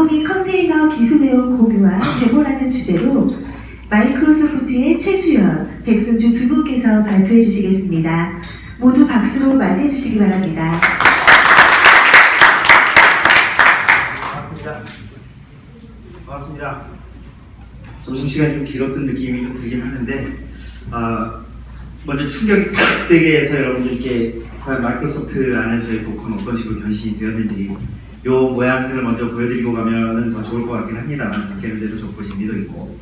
서버 및 컨테이너 기술 내용 공유와 데모라는 주제로 마이크로소프트의 최수연, 백순주 두 분께서 발표해 주시겠습니다. 모두 박수로 맞이해 주시기 바랍니다. 반갑습니다. 점심시간이 좀 길었던 느낌이 좀 들긴 하는데 먼저 충격이 팍 되게 해서 여러분들께 과연 마이크로소프트 안에서의 도커는 어떤 식으로 변신이 되었는지 요 모양새를 먼저 보여드리고 가면은 더 좋을 것 같긴 합니다만 밖에는데도 좋고 재미도 있고.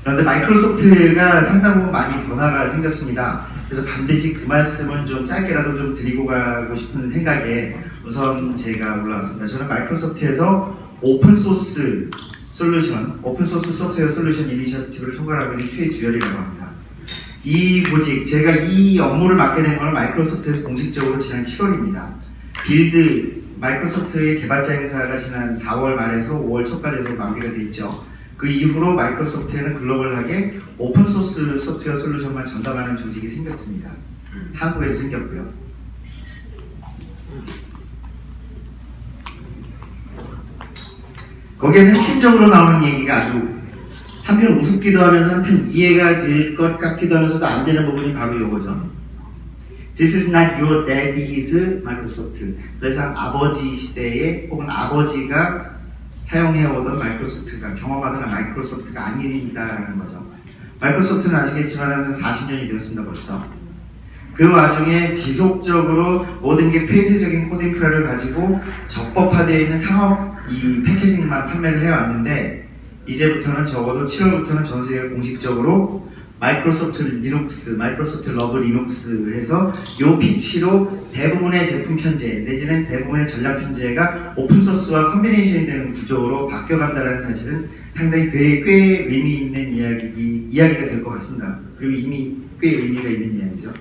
그런데 마이크로소프트가 상당 부분 많이 변화가 생겼습니다. 그래서 반드시 그 말씀을 좀 짧게라도 좀 드리고 가고 싶은 생각에 우선 제가 올라왔습니다. 저는 마이크로소프트에서 오픈소스 솔루션, 오픈소스 소프트웨어 솔루션 이니셔티브를 총괄하고 있는 최주열이라고 합니다. 이 보직, 제가 이 업무를 맡게 된 건 마이크로소프트에서 공식적으로 지난 7월입니다. 빌드, 마이크로소프트의 개발자 행사가 지난 4월 말에서 5월 초까지 해서 마무리가 돼 있죠. 그 이후로 마이크로소프트에는 글로벌하게 오픈소스 소프트웨어 솔루션만 전담하는 조직이 생겼습니다. 한국에도 생겼고요. 거기에서 핵심적으로 나오는 얘기가 아주 한편 우습기도 하면서 한편 이해가 될 것 같기도 하면서도 안 되는 부분이 바로 이거죠. This is not your daddy's Microsoft. 더 이상 아버지 시대에 혹은 아버지가 사용해오던 마이크로소프트가 경험하던 마이크로소프트가 아닙니다라는 거죠. 마이크로소프트는 아시겠지만 40년이 되었습니다 벌써. 그 와중에 지속적으로 모든 게 폐쇄적인 코드 인프라를 가지고 적법화되어 있는 상업 이 패키징만 판매를 해왔는데 이제부터는 적어도 7월부터는 전 세계 공식적으로 마이크로소프트 리눅스, 마이크로소프트 러브 리눅스 해서 요 피치로 대부분의 제품 편제 내지는 대부분의 전략 편제가 오픈소스와 컨비네이션이 되는 구조로 바뀌어간다는 사실은 상당히 꽤 의미 있는 이야기가 될 것 같습니다. 그리고 이미 꽤 의미가 있는 이야기죠.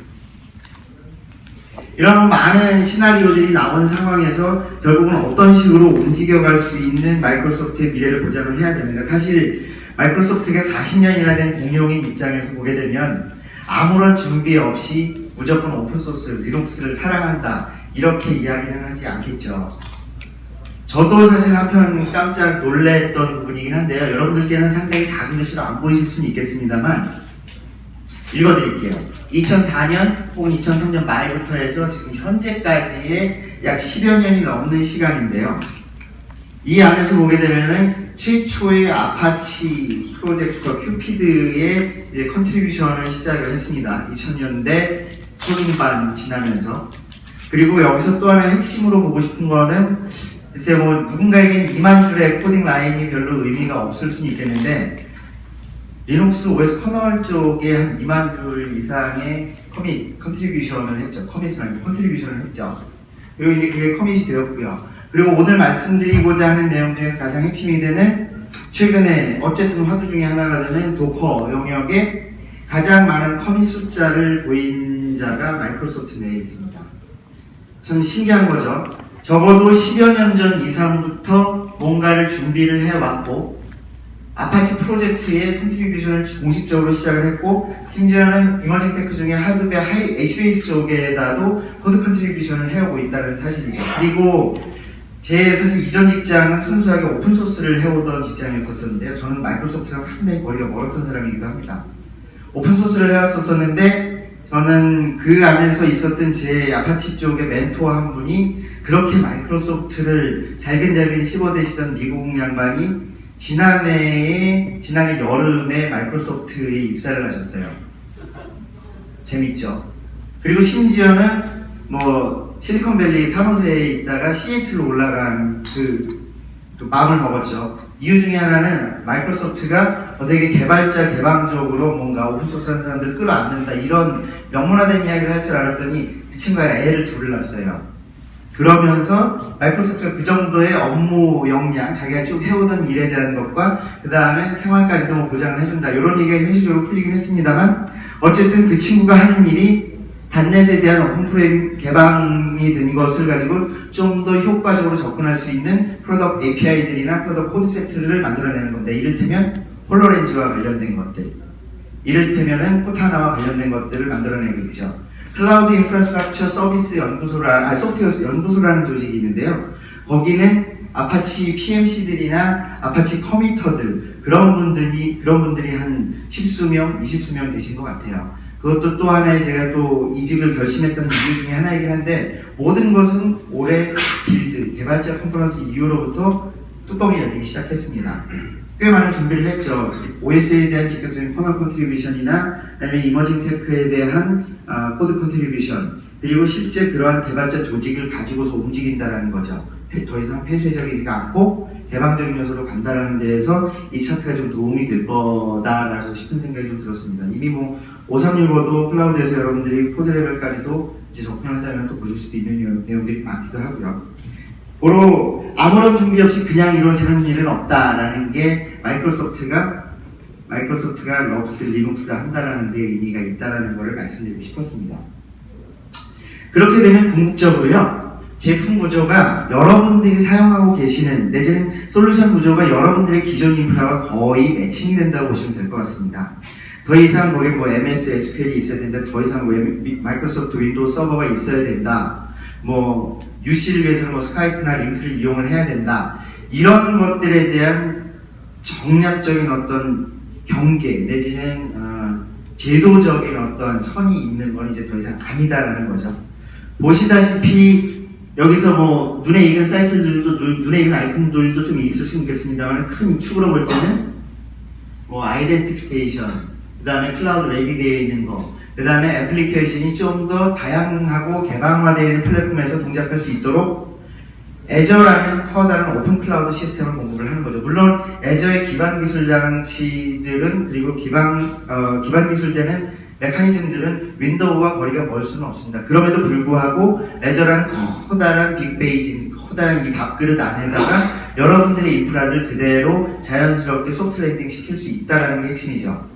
이런 많은 시나리오들이 나온 상황에서 결국은 어떤 식으로 움직여갈 수 있는 마이크로소프트의 미래를 보장을 해야 되는가. 사실 마이크로소프트가 40년이나 된 공룡인 입장에서 보게 되면 아무런 준비 없이 무조건 오픈소스, 리눅스를 사랑한다 이렇게 이야기는 하지 않겠죠. 저도 사실 한편 깜짝 놀랬던 부분이긴 한데요. 여러분들께는 상당히 작은 글씨로 안 보이실 수는 있겠습니다만 읽어드릴게요. 2004년 혹은 2003년 말부터 해서 지금 현재까지의 약 10여 년이 넘는 시간인데요. 이 안에서 보게 되면은 최초의 아파치 프로젝터 큐피드의 컨트리뷰션을 시작을 했습니다. 2000년대 초중반 지나면서. 그리고 여기서 또 하나 핵심으로 보고 싶은 거는 글쎄 뭐 누군가에게는 2만 줄의 코딩 라인이 별로 의미가 없을 수는 있겠는데 리눅스 OS 커널 쪽에 한 2만 줄 이상의 컨트리뷰션을 했죠. 커밋은 아니고 컨트리뷰션을 했죠. 그리고 이제 그게 커밋이 되었고요. 그리고 오늘 말씀드리고자 하는 내용 중에서 가장 핵심이 되는 최근에 어쨌든 화두 중에 하나가 되는 도커 영역에 가장 많은 커밋 숫자를 보인 자가 마이크로소프트 내에 있습니다. 참 신기한 거죠. 적어도 10여 년 전 이상부터 뭔가를 준비를 해왔고 아파치 프로젝트의 컨트리뷰션을 공식적으로 시작을 했고 심지어는 이머징 테크 중에 하드웨어 HBase 쪽에다도 코드 컨트리뷰션을 해오고 있다는 사실이죠. 그리고 제 사실 이전 직장은 순수하게 오픈소스를 해오던 직장이었었는데요. 저는 마이크로소프트랑 상당히 거리가 멀었던 사람이기도 합니다. 오픈소스를 해왔었는데 저는 그 안에서 있었던 제 아파치 쪽의 멘토 한 분이 그렇게 마이크로소프트를 잘근잘근 씹어대시던 미국 양반이 지난해 여름에 마이크로소프트에 입사를 하셨어요. 재밌죠? 그리고 심지어는 뭐 실리콘밸리 사무소에 있다가 시애틀로 올라간 또 마음을 먹었죠. 이유 중에 하나는 마이크로소프트가 되게 개발자 개방적으로 뭔가 오픈소스 하는 사람들을 끌어안는다 이런 명문화된 이야기를 할 줄 알았더니 그 친구가 애를 둘을 낳았어요. 그러면서 마이크로소프트가 그 정도의 업무 역량, 자기가 쭉 해오던 일에 대한 것과 그 다음에 생활까지도 뭐 보장을 해준다 이런 얘기가 현실적으로 풀리긴 했습니다만 어쨌든 그 친구가 하는 일이 단넷에 대한 오픈프레임 개방이 된 것을 가지고 좀 더 효과적으로 접근할 수 있는 프로덕트 API들이나 프로덕트 코드 세트를 만들어내는 건데 이를테면 홀로렌즈와 관련된 것들 이를테면은 코타나와 관련된 것들을 만들어내고 있죠. 클라우드 인프라스트럭처 서비스 연구소라, 소프트웨어 연구소라는 조직이 있는데요. 거기는 아파치 PMC들이나 아파치 커미터들 그런 분들이 한 10수명, 20수명 되신 것 같아요. 그것도 또 하나의 제가 또 이직을 결심했던 이유 중에 하나이긴 한데 모든 것은 올해 빌드, 개발자 컨퍼런스 이후로부터 뚜껑이 열리기 시작했습니다. 꽤 많은 준비를 했죠. OS에 대한 직접적인 코너 컨트리뷰션이나 아니면 이머징 테크에 대한 코드 컨트리뷰션 그리고 실제 그러한 개발자 조직을 가지고서 움직인다라는 거죠. 더 이상 폐쇄적이지가 않고 개방적인 요소로 간다라는 데에서 이 차트가 좀 도움이 될 거다라고 싶은 생각이 좀 들었습니다. 이미 뭐 5365도 클라우드에서 여러분들이 코드 레벨까지도 이제 접근하자면 또 보실 수도 있는 내용들이 많기도 하고요. 고로 아무런 준비 없이 그냥 이루어지는 일은 없다라는 게 마이크로소프트가 럽스, 리눅스 한다라는 데 의미가 있다라는 것을 말씀드리고 싶었습니다. 그렇게 되면 궁극적으로요. 제품 구조가 여러분들이 사용하고 계시는 내지는 솔루션 구조가 여러분들의 기존 인프라와 거의 매칭이 된다고 보시면 될 것 같습니다. 더 이상 거기 뭐 MS, SQL이 있어야 된다. 더 이상 마이크로소프트 윈도우 서버가 있어야 된다. 뭐 UC를 위해서는 뭐 스카이프나 링크를 이용을 해야 된다. 이런 것들에 대한 정략적인 어떤 경계 내지는 제도적인 어떤 선이 있는 건 이제 더 이상 아니다라는 거죠. 보시다시피 여기서 뭐 눈에 익은 사이클들도 눈에 익은 아이템들도 좀 있을 수 있겠습니다만 큰 축으로 볼 때는 뭐 아이덴티피케이션, 그 다음에 클라우드 레디 되어 있는 거, 그 다음에 애플리케이션이 좀 더 다양하고 개방화되어 있는 플랫폼에서 동작할 수 있도록 애저라는 커다란 오픈 클라우드 시스템을 공급을 하는 거죠. 물론 애저의 기반 기술 장치들은 그리고 기반 기술되는 메커니즘들은 윈도우와 거리가 멀 수는 없습니다. 그럼에도 불구하고 애저라는 커다란 빅베이징, 커다란 이 밥그릇 안에다가 여러분들의 인프라를 그대로 자연스럽게 소프트 랜딩 시킬 수 있다는 게 핵심이죠.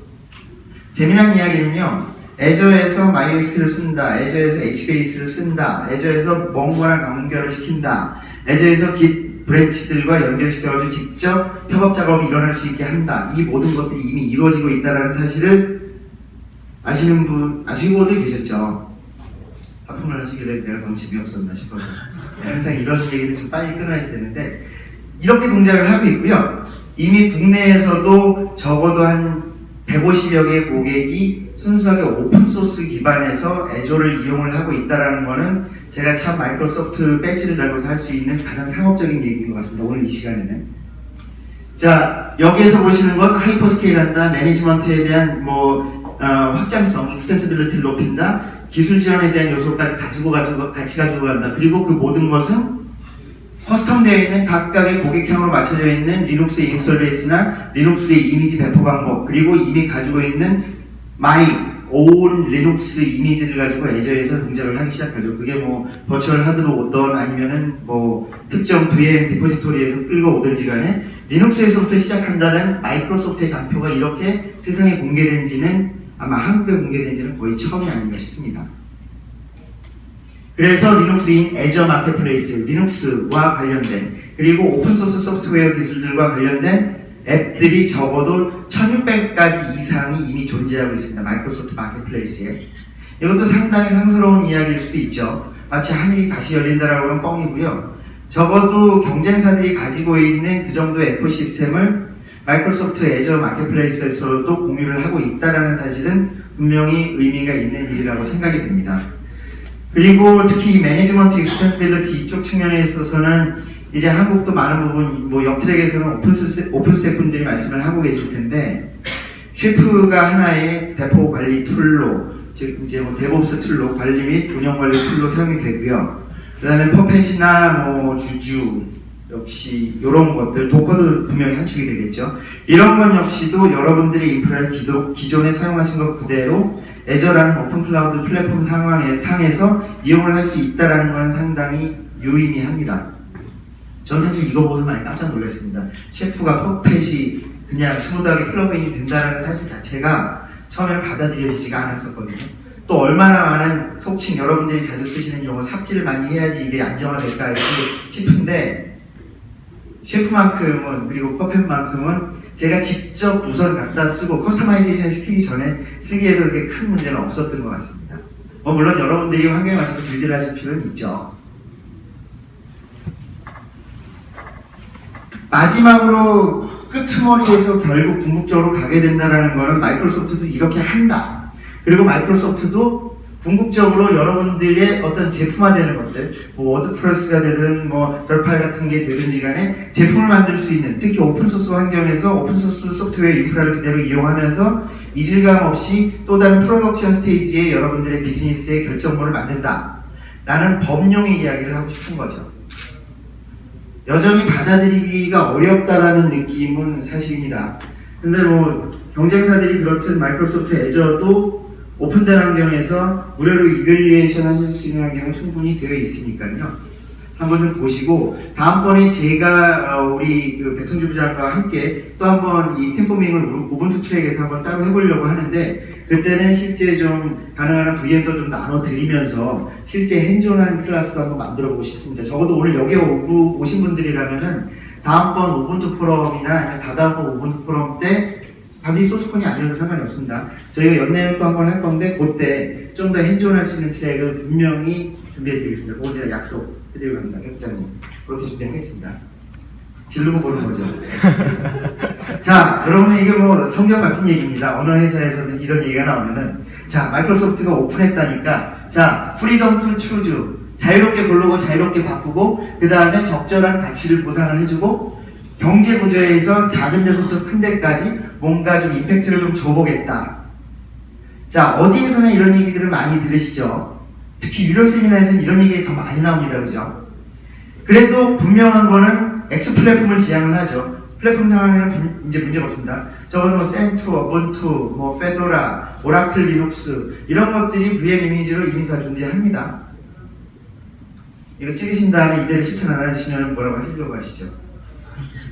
재미난 이야기는요. 애저에서 MySQL을 쓴다, 애저에서 HBase를 쓴다, 애저에서 뭔가랑 연결을 시킨다, 애저에서 Git 브랜치들과 연결시켜가지고 직접 협업 작업이 일어날 수 있게 한다. 이 모든 것들이 이미 이루어지고 있다는 사실을 아시는 분, 아시고들 계셨죠? 하품을 하시길래 내가 너무 재미없었나 싶어서. 항상 이런 얘기는 좀 빨리 끊어야지 되는데, 이렇게 동작을 하고 있고요. 이미 국내에서도 적어도 한 150여 개의 고객이 순수하게 오픈소스 기반에서 애조를 이용을 하고 있다는 거는 제가 참 마이크로소프트 배지를 달고서 할 수 있는 가장 상업적인 얘기인 것 같습니다. 오늘 이 시간에는. 자, 여기에서 보시는 건 하이퍼스케일 한다, 매니지먼트에 대한 확장성, 익스텐시빌리티를 높인다, 기술 지원에 대한 요소까지 같이 가지고 간다. 그리고 그 모든 것은 커스텀되어 있는 각각의 고객형으로 맞춰져 있는 리눅스의 인스톨 베이스나 리눅스의 이미지 배포 방법, 그리고 이미 가지고 있는 마이 온 리눅스 이미지를 가지고 애저에서 동작을 하기 시작하죠. 그게 뭐 버추얼 하드로 오던 아니면은 뭐 특정 VM 디포지토리에서 끌고오든지 간에 리눅스에서부터 시작한다는 마이크로소프트의 장표가 이렇게 세상에 공개된 지는 아마 한국에 공개된 지는 거의 처음이 아닌가 싶습니다. 그래서 리눅스인 애저 마켓플레이스, 리눅스와 관련된 그리고 오픈소스 소프트웨어 기술들과 관련된 앱들이 적어도 1600가지 이상이 이미 존재하고 있습니다. 마이크로소프트 마켓플레이스에. 이것도 상당히 상스러운 이야기일 수도 있죠. 마치 하늘이 다시 열린다라고 하면 뻥이고요. 적어도 경쟁사들이 가지고 있는 그 정도의 에코시스템을 마이크로소프트 애저 마켓플레이스에서도 공유를 하고 있다는 사실은 분명히 의미가 있는 일이라고 생각이 됩니다. 그리고 특히 이 매니지먼트 익스텐시빌리티 이쪽 측면에 있어서는 이제 한국도 많은 부분, 옆트랙에서는 오픈스택 분들이 말씀을 하고 계실 텐데, 쉐프가 하나의 배포 관리 툴로, 즉, 이제 데브옵스 툴로, 관리 및 운영 관리 툴로 사용이 되고요. 그 다음에 퍼펫이나 주주, 역시, 이런 것들, 도커도 분명히 한축이 되겠죠. 이런 건 역시도 여러분들의 인프라를 기존에 사용하신 것 그대로 애저라는 오픈 클라우드 플랫폼 상에서 이용을 할 수 있다는 건 상당히 유의미합니다. 전 사실 이거 보고 많이 깜짝 놀랐습니다. 셰프가 퍼펫이 그냥 스무드하게 플러그인이 된다는 사실 자체가 처음에는 받아들여지지가 않았었거든요. 또 얼마나 많은 속칭, 여러분들이 자주 쓰시는 용어 삽질을 많이 해야지 이게 안정화될까 이렇게 싶은데 셰프만큼은 그리고 퍼펫만큼은 제가 직접 우선 갖다 쓰고 커스터마이제이션 시키기 전에 쓰기에도 그렇게 큰 문제는 없었던 것 같습니다. 물론 여러분들이 환경에 맞춰서 빌드를 하실 필요는 있죠. 마지막으로 끄트머리에서 결국 궁극적으로 가게 된다는 것은 마이크로소프트도 이렇게 한다. 그리고 마이크로소프트도 궁극적으로 여러분들의 어떤 제품화되는 것들, 뭐 워드프레스가 되든 뭐 덜파이 같은 게 되든지 간에 제품을 만들 수 있는, 특히 오픈소스 환경에서 오픈소스 소프트웨어 인프라를 그대로 이용하면서 이질감 없이 또 다른 프로덕션 스테이지에 여러분들의 비즈니스의 결정물을 만든다 라는 법령의 이야기를 하고 싶은 거죠. 여전히 받아들이기가 어렵다라는 느낌은 사실입니다. 근데 뭐 경쟁사들이 그렇듯 마이크로소프트 애저도 오픈된 환경에서 무료로 이밸리에이션 하실 수 있는 환경은 충분히 되어 있으니까요. 한번 좀 보시고 다음번에 제가 우리 그 백승주 부장과 함께 또 한번 이 팀포밍을 우분투 트랙에서 한번 따로 해보려고 하는데 그때는 실제 좀 가능한 VM도 좀 나눠드리면서 실제 핸즈온한 클래스도 한번 만들어 보고 싶습니다. 적어도 오늘 여기 오신 분들이라면은 다음번 우분투 포럼이나 아니면 다다음번 우분투 포럼 때 반드시 소스콘이 아니어도 상관이 없습니다. 저희가 연내에 또 한번 할 건데 그때 좀 더 핸즈온할 수 있는 트랙을 분명히 준비해 드리겠습니다. 그거 제가 약속해드리고 갑니다. 회장님 그렇게 준비하겠습니다. 지르고 보는 거죠. 자, 여러분 이게 뭐 성경 같은 얘기입니다. 어느 회사에서든 이런 얘기가 나오면은 자, 마이크로소프트가 오픈했다니까 자, 프리덤 투 추즈 자유롭게 고르고 자유롭게 바꾸고 그 다음에 적절한 가치를 보상을 해주고 경제 구조에서 작은 데서부터 큰 데까지 뭔가 좀 임팩트를 좀 줘보겠다. 자, 어디에서는 이런 얘기들을 많이 들으시죠? 특히 유료 세미나에서는 이런 얘기가 더 많이 나옵니다. 그죠? 그래도 분명한 거는 X 플랫폼을 지향을 하죠. 플랫폼 상황에는 이제 문제가 없습니다. 적어도 뭐 센투, 어본투, 뭐 페도라, 오라클 리눅스 이런 것들이 VM 이미지로 이미 다 존재합니다. 이거 찍으신 다음에 이대로 실천 안 하시면 뭐라고 하시려고 하시죠?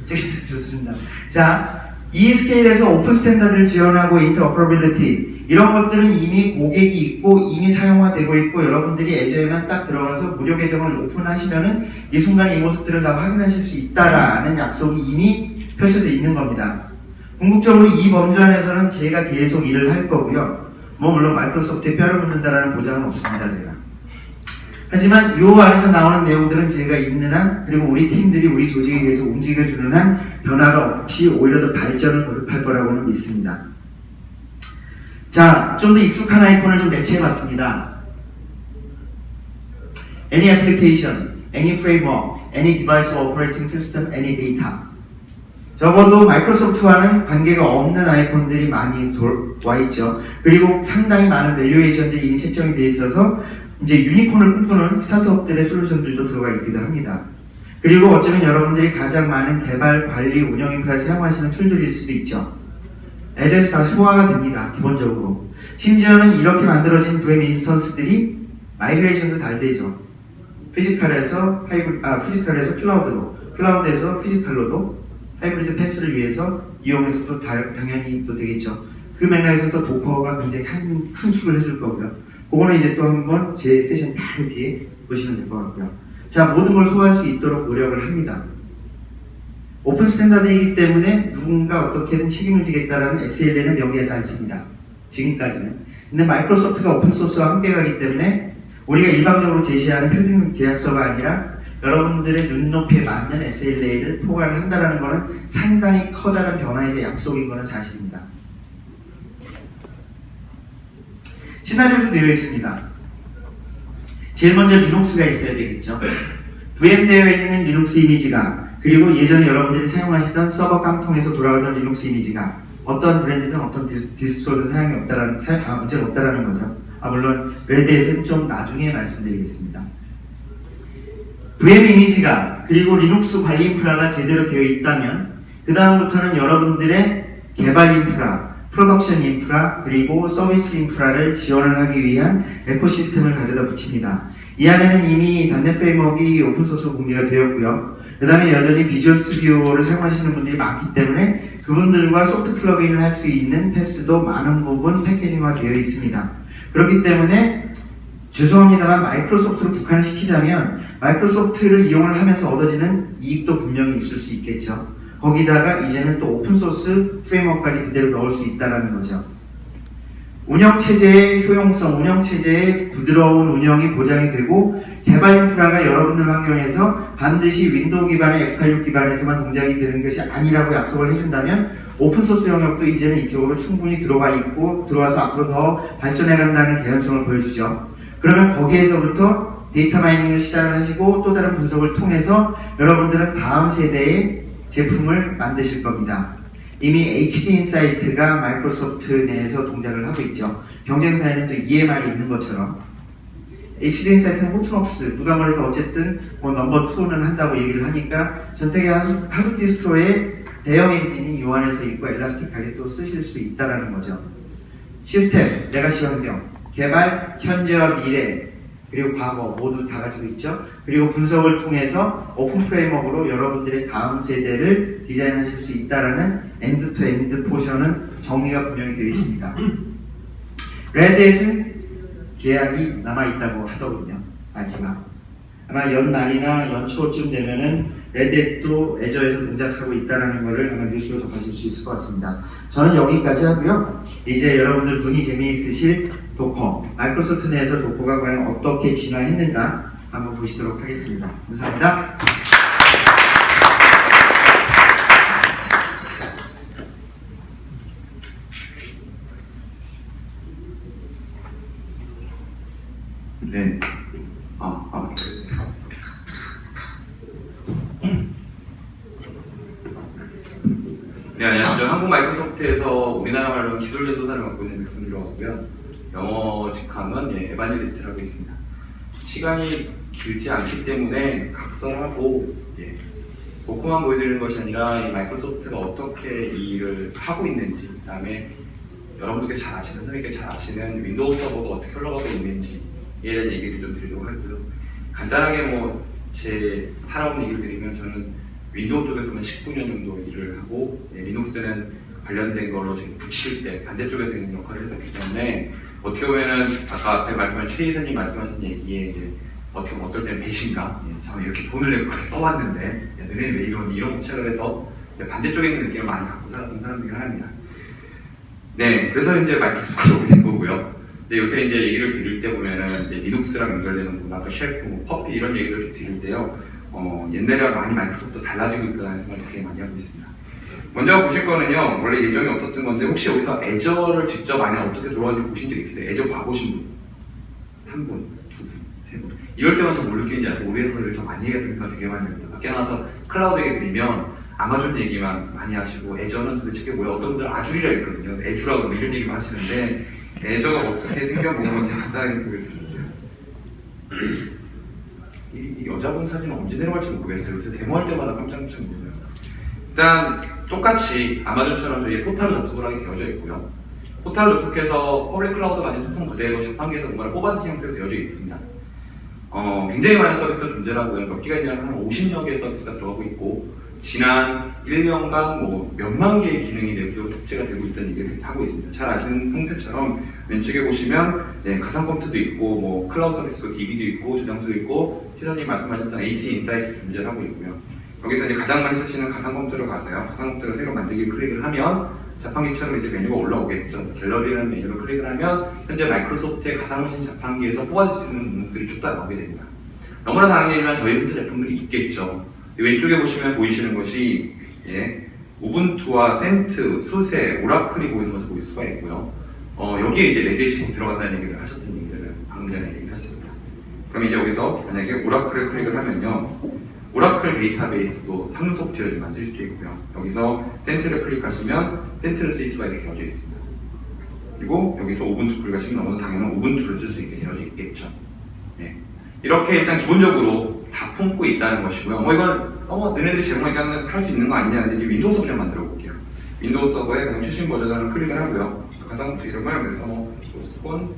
찍으셔도 좋습니다. 자, 이 스케일에서 오픈 스탠다드를 지원하고 인터오퍼러빌리티 이런 것들은 이미 고객이 있고 이미 사용화되고 있고 여러분들이 애저에만 딱 들어가서 무료 계정을 오픈하시면은 이 순간에 이 모습들을 다 확인하실 수 있다라는 약속이 이미 펼쳐져 있는 겁니다. 궁극적으로 이 범주 안에서는 제가 계속 일을 할 거고요. 뭐 물론 마이크로소프트에 뼈를 묻는다라는 보장은 없습니다. 제가. 하지만 요 안에서 나오는 내용들은 제가 있는 한 그리고 우리 팀들이 우리 조직에 계속 움직여주는 한 변화가 없이 오히려 더 발전을 거듭할 거라고는 믿습니다. 자, 좀 더 익숙한 아이콘을 좀 매치해봤습니다. Any application, any framework, any device or operating system, any data. 적어도 마이크로소프트와는 관계가 없는 아이콘들이 많이 와있죠. 그리고 상당히 많은 밸류에이션들이 이미 책정이 되어 있어서 이제 유니콘을 꿈꾸는 스타트업들의 솔루션들도 들어가 있기도 합니다. 그리고 어쩌면 여러분들이 가장 많은 개발, 관리, 운영 인프라를 사용하시는 툴들일 수도 있죠. 애저에서 다 소화가 됩니다. 기본적으로. 심지어는 이렇게 만들어진 VM 인스턴스들이 마이그레이션도 잘 되죠. 피지컬에서 클라우드로, 클라우드에서 피지컬로도 하이브리드 패스를 위해서 이용해서 또 당연히 또 되겠죠. 그 맥락에서 또 도커가 굉장히 큰 축을 해줄 거고요. 그거는 이제 또 한번 제 세션 바로 뒤에 보시면 될 것 같고요. 자, 모든 걸 소화할 수 있도록 노력을 합니다. 오픈 스탠다드이기 때문에 누군가 어떻게든 책임을 지겠다라는 SLA는 명기하지 않습니다. 지금까지는. 근데 마이크로소프트가 오픈소스와 함께 가기 때문에 우리가 일방적으로 제시하는 표준 계약서가 아니라 여러분들의 눈높이에 맞는 SLA를 포괄을 한다는 것은 상당히 커다란 변화에 대한 약속인 것은 사실입니다. 시나리오도 되어 있습니다. 제일 먼저 리눅스가 있어야 되겠죠. VM되어 있는 리눅스 이미지가 그리고 예전에 여러분들이 사용하시던 서버 깡통에서 돌아가던 리눅스 이미지가 어떤 브랜드든 어떤 디스트로든 사용이 없다라는 문제가 없다라는 거죠. 물론 레드햇은 좀 나중에 말씀드리겠습니다. VM 이미지가 그리고 리눅스 관리 인프라가 제대로 되어 있다면 그 다음부터는 여러분들의 개발 인프라, 프로덕션 인프라 그리고 서비스 인프라를 지원을 하기 위한 에코시스템을 가져다 붙입니다. 이 안에는 이미 .NET 프레임워크가 오픈소스로 공개가 되었고요. 그 다음에 여전히 비주얼 스튜디오를 사용하시는 분들이 많기 때문에 그분들과 소프트 플러그인을 할 수 있는 패스도 많은 부분 패키징화 되어 있습니다. 그렇기 때문에 죄송합니다만 마이크로소프트로 국한을 시키자면 마이크로소프트를 이용을 하면서 얻어지는 이익도 분명히 있을 수 있겠죠. 거기다가 이제는 또 오픈소스 프레임워크까지 그대로 넣을 수 있다는 거죠. 운영체제의 효용성, 운영체제의 부드러운 운영이 보장이 되고 개발 인프라가 여러분들 환경에서 반드시 윈도우 기반의 x86 기반에서만 동작이 되는 것이 아니라고 약속을 해준다면 오픈소스 영역도 이제는 이쪽으로 충분히 들어와서 앞으로 더 발전해 간다는 개연성을 보여주죠. 그러면 거기에서부터 데이터 마이닝을 시작을 하시고 또 다른 분석을 통해서 여러분들은 다음 세대의 제품을 만드실 겁니다. 이미 HD 인사이트가 마이크로소프트 내에서 동작을 하고 있죠. 경쟁사에는 또 EMR이 있는 것처럼 HD 인사이트는 호트웍스, 누가 뭐래도 어쨌든 뭐 넘버 2는 한다고 얘기를 하니까 전태계 하드 디스트로의 대형 엔진이 요 안에서 있고 엘라스틱하게 또 쓰실 수 있다는 거죠. 시스템, 레가시 환경, 개발, 현재와 미래, 그리고 과거 모두 다 가지고 있죠. 그리고 분석을 통해서 오픈 프레임워크로 여러분들의 다음 세대를 디자인하실 수 있다라는 엔드 투 엔드 포션은 정리가 분명히 되어 있습니다. 레드햇은 계약이 남아있다고 하더군요. 마지막 아마 연말이나 연초쯤 되면은 레드햇도 애저에서 동작하고 있다는 것을 아마 뉴스로 접하실 수 있을 것 같습니다. 저는 여기까지 하고요. 이제 여러분들 눈이 재미있으실 도커, 마이크로소프트 내에서 도커가 과연 어떻게 진화했는가 한번 보시도록 하겠습니다. 감사합니다. 네. 네, 안녕하세요. 저는 한국 마이크로소프트에서 우리나라 말로 기술 전도사를 맡고 있는 백승주라고 하고요. 영어 직함은 에반젤리스트라고 있습니다. 시간이 길지 않기 때문에 각설하고 도커만 보여드리는 것이 아니라 이 마이크로소프트가 어떻게 이 일을 하고 있는지, 그 다음에 여러분들께 잘 아시는, 선생님께 잘 아시는 윈도우 서버가 어떻게 흘러가고 있는지에 대한 얘기를 좀 드리도록 하고요. 간단하게 제 살아온 얘기를 드리면 저는 윈도우 쪽에서는 19년 정도 일을 하고 리눅스는 관련된 걸로 지금 붙일 때 반대쪽에서 있는 역할을 했었기 때문에 어떻게 보면은 아까 앞에 말씀한 최 이사님 말씀하신 얘기에 이제 어떻게 보면 어떨 때는 배신감, 참 이렇게 돈을 내고 그렇게 써왔는데 너네 왜 이런 시작을 해서 반대쪽에 있는 느낌을 많이 갖고 살았던 사람 중에 하나입니다. 네, 그래서 이제 마이크로소프트가 오게 된 거고요. 근데 요새 이제 얘기를 드릴 때 보면은 이제 리눅스랑 연결되는 부분, 아까 쉘프, 퍼피 이런 얘기를 쭉 드릴 때요. 옛날이랑 많이 마이크로소프트 달라지고 있다는 생각을 되게 많이 하고 있습니다. 먼저 보실 거는요, 원래 예정이 없었던 건데 혹시 여기서 애저를 직접 안에 어떻게 돌아가는지 보신 적 있으세요? 애저 봐보신 분? 한 분, 두 분, 세 분. 이럴 때만 좀 뭘 느끼는지 아세요? 우리 회사를 더 많이 얘기하는 생각 되게 많이 합니다. 밖에 나와서 클라우드 얘기 드리면 아마존 얘기만 많이 하시고 애저는 도대체 뭐야? 어떤 분들은 아주리라 있거든요. 애주라고 이런 얘기만 하시는데 애저가 어떻게 생겨본 건지 간단하게 보여드릴게요. 이 여자분 사진은 언제 내려갈지 모르겠어요. 그래서 데모할 때마다 깜짝깜짝 놀라요. 일단 똑같이 아마존처럼 저희 포탈로 접속을 하게 되어져 있고요. 포탈로 접속해서 퍼블릭 클라우드가 아닌 소품 그대로 자판기에서 뭔가를 뽑아주신 형태로 되어져 있습니다. 굉장히 많은 서비스가 존재하고요. 몇 개가 아니라 한 50여 개의 서비스가 들어가고 있고 지난 1년간 몇만 개의 기능이 내부적으로 탑재가 되고 있다는 얘기를 하고 있습니다. 잘 아시는 형태처럼 왼쪽에 보시면 가상 컴퓨터도 있고 클라우드 서비스도 DB도 있고 저장소도 있고 시선님 말씀하셨던 H 인사이트 존재를 하고 있고요. 여기서 이제 가장 많이 쓰시는 가상 컴퓨터로 가서요. 가상 컴퓨터를 새로 만들기 클릭을 하면 자판기처럼 이제 메뉴가 올라오겠죠. 그래서 갤러리라는 메뉴를 클릭을 하면 현재 마이크로소프트의 가상머신 자판기에서 뽑아줄 수 있는 목록들이 쭉 다 나오게 됩니다. 너무나 당연하지만 저희 회사 제품들이 있겠죠. 왼쪽에 보시면 보이시는 것이 우분투와 센트, 수세, 오라클이 보이는 것을 보일 수가 있고요. 여기에 이제 레드햇이 들어간다는 얘기를 하셨던 얘기들을 방금 전에 얘기하셨습니다. 그럼 이제 여기서 만약에 오라클을 클릭을 하면요. 오라클 데이터베이스도 상용 소프트웨어지만 쓸 수도 있고요. 여기서 센트를 클릭하시면 센트를 쓸 수가 있게 되어져 있습니다. 그리고 여기서 우분투 클릭하시면 너무 당연한 우분투를 쓸 수 있게 되어져 있겠죠. 이렇게 일단 기본적으로 다 품고 있다는 것이고요. 이건 너네들이 제공하니까 할 수 있는 거 아니냐. 이제 윈도우 서버 좀 만들어 볼게요. 윈도우 서버에 가장 최신 버전을 클릭을 하고요. 가상부터 이름을 그래서 소스폰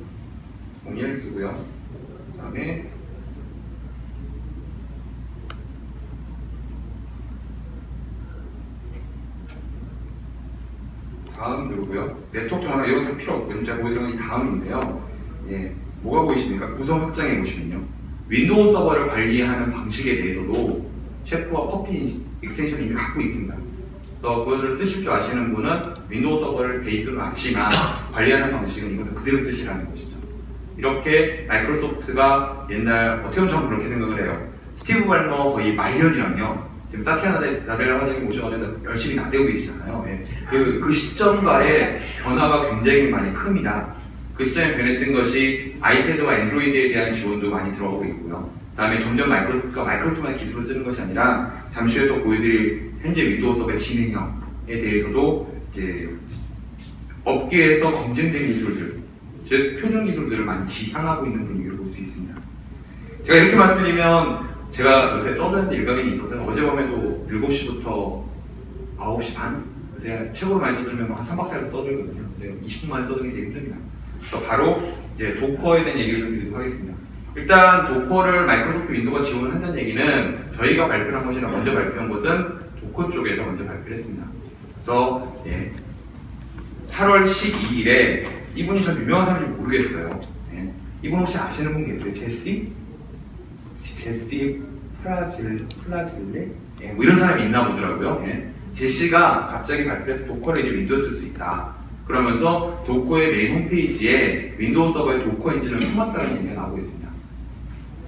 01 쓰고요. 그 다음에 다음 누르고요. 네트워크 전화가 이런 것도 필요 없고요. 제가 보여드리는 건 이 다음인데요. 뭐가 보이십니까? 구성 확장해 보시면요. 윈도우 서버를 관리하는 방식에 대해서도 셰프와 퍼피 익스텐션이 이미 갖고 있습니다. 그래서 그것을 쓰실 줄 아시는 분은 윈도우 서버를 베이스로 놨지만 관리하는 방식은 이것을 그대로 쓰시라는 것이죠. 이렇게 마이크로소프트가 옛날 어떻게 보면 저는 그렇게 생각을 해요. 스티브 발머 거의 말년이랑요. 지금 사티아 나델라 화장이 오셔가지고 열심히 나대고 계시잖아요. 예. 그 시점과의 변화가 굉장히 많이 큽니다. 그 시점에 변했던 것이 아이패드와 엔드로이드에 대한 지원도 많이 들어가고 있고요. 다음에 점점 마이크로소프트가 마이크로소프트만의 기술을 쓰는 것이 아니라 잠시 후에 또 보여드릴 현재 윈도우 서버의 진행형에 대해서도 이제 업계에서 검증된 기술들, 즉 표준 기술들을 많이 지향하고 있는 분위기를 볼 수 있습니다. 제가 이렇게 말씀드리면 제가 요새 떠드는 일각이 있어서 어젯밤에도 7시부터 9시 반? 요새 최고로 많이 떠들면 한 3박 4일 떠들거든요. 근데 20분 만에 떠드는 게 되게 힘듭니다. 그래서 바로 이제 도커에 대한 얘기를 좀 드리도록 하겠습니다. 일단 도커를 마이크로소프트 윈도우가 지원을 한다는 얘기는 저희가 발표한 것이나 먼저 발표한 것은 도커 쪽에서 먼저 발표를 했습니다. 그래서 8월 12일에 이분이 전 유명한 사람인지 모르겠어요. 이분 혹시 아시는 분 계세요? 제시 플라질레? 뭐 이런 사람이 있나 보더라고요. 제시가 갑자기 발표해서 도커를 이제 윈도우 쓸 수 있다. 그러면서 도커의 메인 홈페이지에 윈도우 서버에 도커 엔진을 품었다는 얘기가 나오고 있습니다.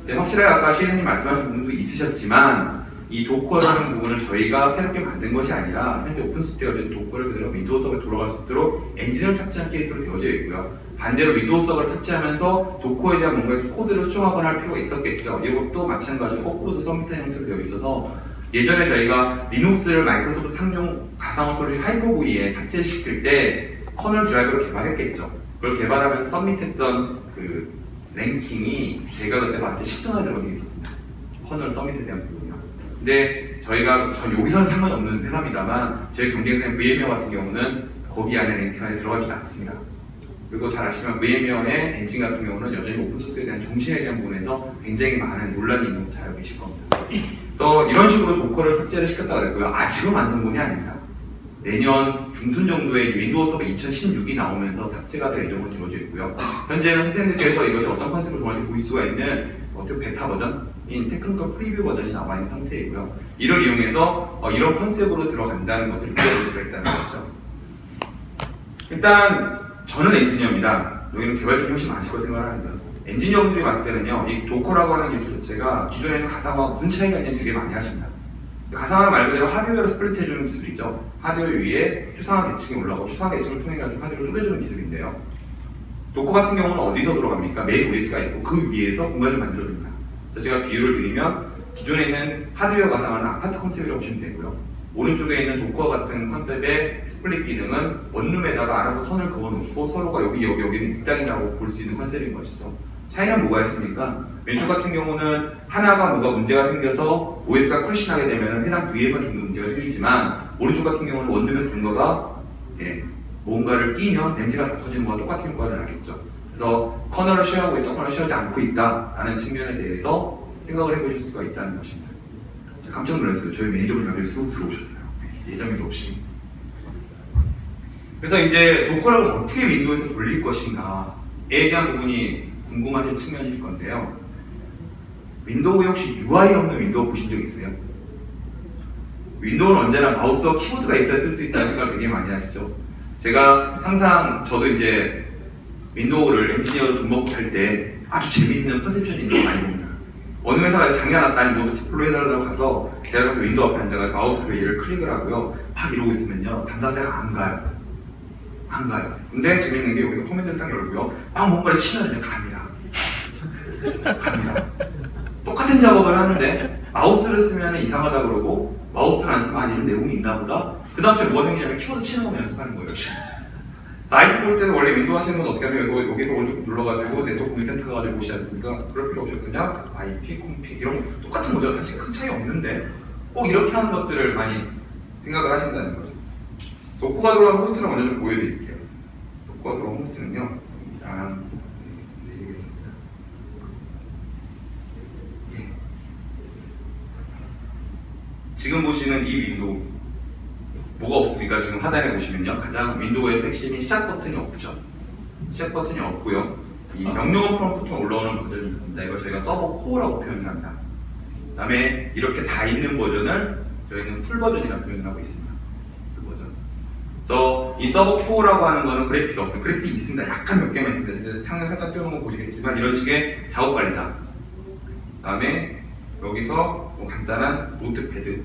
확실하게 아까 시혜님 말씀하신 부분도 있으셨지만 이 도커라는 부분을 저희가 새롭게 만든 것이 아니라 현재 오픈소스 되어진 도커를 그대로 윈도우 서버에 돌아갈 수 있도록 엔진을 탑재한 케이스로 되어져 있고요. 반대로 윈도우 서버를 탑재하면서 도커에 대한 뭔가 코드를 수정하거나 할 필요가 있었겠죠. 이것도 마찬가지로 코드 서밋한 형태로 되어 있어서 예전에 저희가 리눅스를 마이크로소프트 상용 가상화 솔루션 하이퍼V에 탑재시킬 때 커널 드라이버를 개발했겠죠. 그걸 개발하면서 서밋했던 그 랭킹이 제가 그때 봤을 때 10등을 들어간 게 있었습니다. 커널 서밋에 대한 부분이요. 근데 저희가 전 여기서는 상관이 없는 회사입니다만 저희 경쟁사인 VM웨어 같은 경우는 거기 안에 랭킹 안에 들어가지도 않습니다. 그리고 잘 아시지만 VM웨어의 엔진 같은 경우는 여전히 오픈소스에 대한 정신에 대한 부분에서 굉장히 많은 논란이 있는 거 잘 알고 계실 겁니다. 그래서 이런 식으로 도커를 탑재를 시켰다고 그랬고요. 아직은 완성본이 아닙니다. 내년 중순 정도에 윈도우 서버 2016이 나오면서 탑재가 될 예정으로 되어져 있고요. 현재는 선생님들께서 이것이 어떤 컨셉을 좋아하는지 보일 수가 있는 어떻게 베타 버전인 테크니컬 프리뷰 버전이 나와 있는 상태이고요. 이를 이용해서 이런 컨셉으로 들어간다는 것을 믿어볼 수가 있다는 것이죠. 일단 저는 엔지니어입니다. 여기는 개발자님 훨씬 많으실 거라고 생각합니다. 엔지니어분들이 봤을 때는요, 이 도커라고 하는 기술 자체가 기존에는 가상화와 무슨 차이가 있는지 되게 많이 하십니다. 가상화는 말 그대로 하드웨어를 스플릿 해주는 기술이죠. 하드웨어 위에 추상화 계층이 올라오고 추상화 계층을 통해 가지고 하드웨어를 쪼개주는 기술인데요. 도커 같은 경우는 어디서 들어갑니까? 메인 OS가 있고 그 위에서 공간을 만들어줍니다. 제가 비유를 드리면 기존에 있는 하드웨어 가상화는 아파트 컨셉이라고 보시면 되고요. 오른쪽에 있는 도커와 같은 컨셉의 스플릿 기능은 원룸에다가 알아서 선을 그어놓고 서로가 여기는 밑땅이라고 볼 수 있는 컨셉인 것이죠. 차이는 뭐가 있습니까? 왼쪽 같은 경우는 하나가 뭐가 문제가 생겨서 OS가 크래시나게 되면 해당 VM만 정도 문제가 생기지만 오른쪽 같은 경우는 원룸에서 뭔가가 뭔가를 끼면 냄새가 다 퍼지는 거와 똑같은 효과를 하겠죠. 그래서 커널을 쉐어하고 있다, 커널을 쉐어하지 않고 있다라는 측면에 대해서 생각을 해보실 수가 있다는 것입니다. 깜짝 놀랐어요. 저희 매니저분이 갑자기 쑥 들어오셨어요. 예정에도 없이. 그래서 이제 도커를 어떻게 윈도우에서 돌릴 것인가에 대한 부분이 궁금하신 측면이실 건데요. 윈도우에 혹시 UI 없는 윈도우 보신 적 있어요? 윈도우는 언제나 마우스와 키보드가 있어야 쓸 수 있다는 생각을 되게 많이 하시죠. 제가 항상 저도 이제 윈도우를 엔지니어로 돈 먹고 살 때 아주 재미있는 컨셉션이 있는 거 많이 봅니다. 어느 회사가 장난 났다는 모습 디플로 해달라고 가서 제가 가서 윈도우 앞에 앉아가 마우스로 얘를 클릭을 하고요. 막 이러고 있으면요. 담당자가 안 가요. 안 가요. 근데 재밌는 게 여기서 커맨드를 딱 열고요. 막 뭔가를 치면 갑니다. 갑니다. 똑같은 작업을 하는데 마우스를 쓰면 이상하다 그러고 마우스를 안 쓰면 이런 내용이 있나 보다. 그 다음 주에 뭐가 생기냐면 키보드 치는 거만 연습하는 거예요. 나이트 볼 때는 원래 윈도우 하시는 건 어떻게 하면 여기서 오른쪽 눌러가지고 네트워크 공센터 가지고 보시지 않습니까? 그럴 필요 없었으냐? IP, 콤피 이런 거 똑같은 거죠. 사실 큰 차이 없는데 꼭 이렇게 하는 것들을 많이 생각을 하신다는 거죠. 도커가 들어간 호스트를 먼저 좀 보여드릴게요. 도커가 들어간 호스트는요. 일단 내리겠습니다. 예. 지금 보시는 이 윈도우 뭐가 없습니까? 지금 하단에 보시면요. 가장 윈도우의 핵심인 시작 버튼이 없죠. 시작 버튼이 없고요. 이 명령어 프롬프트만 올라오는 버전이 있습니다. 이걸 저희가 서버 코어라고 표현을 합니다. 그 다음에 이렇게 다 있는 버전을 저희는 풀 버전이라고 표현을 하고 있습니다. 그래서 이 서버 코어라고 하는 거는 그래픽이 없어요. 그래픽이 있습니다. 약간 몇 개만 있습니다. 창을 살짝 띄워놓은 거 보시겠지만 이런 식의 작업 관리자. 그다음에 여기서 뭐 간단한 노트패드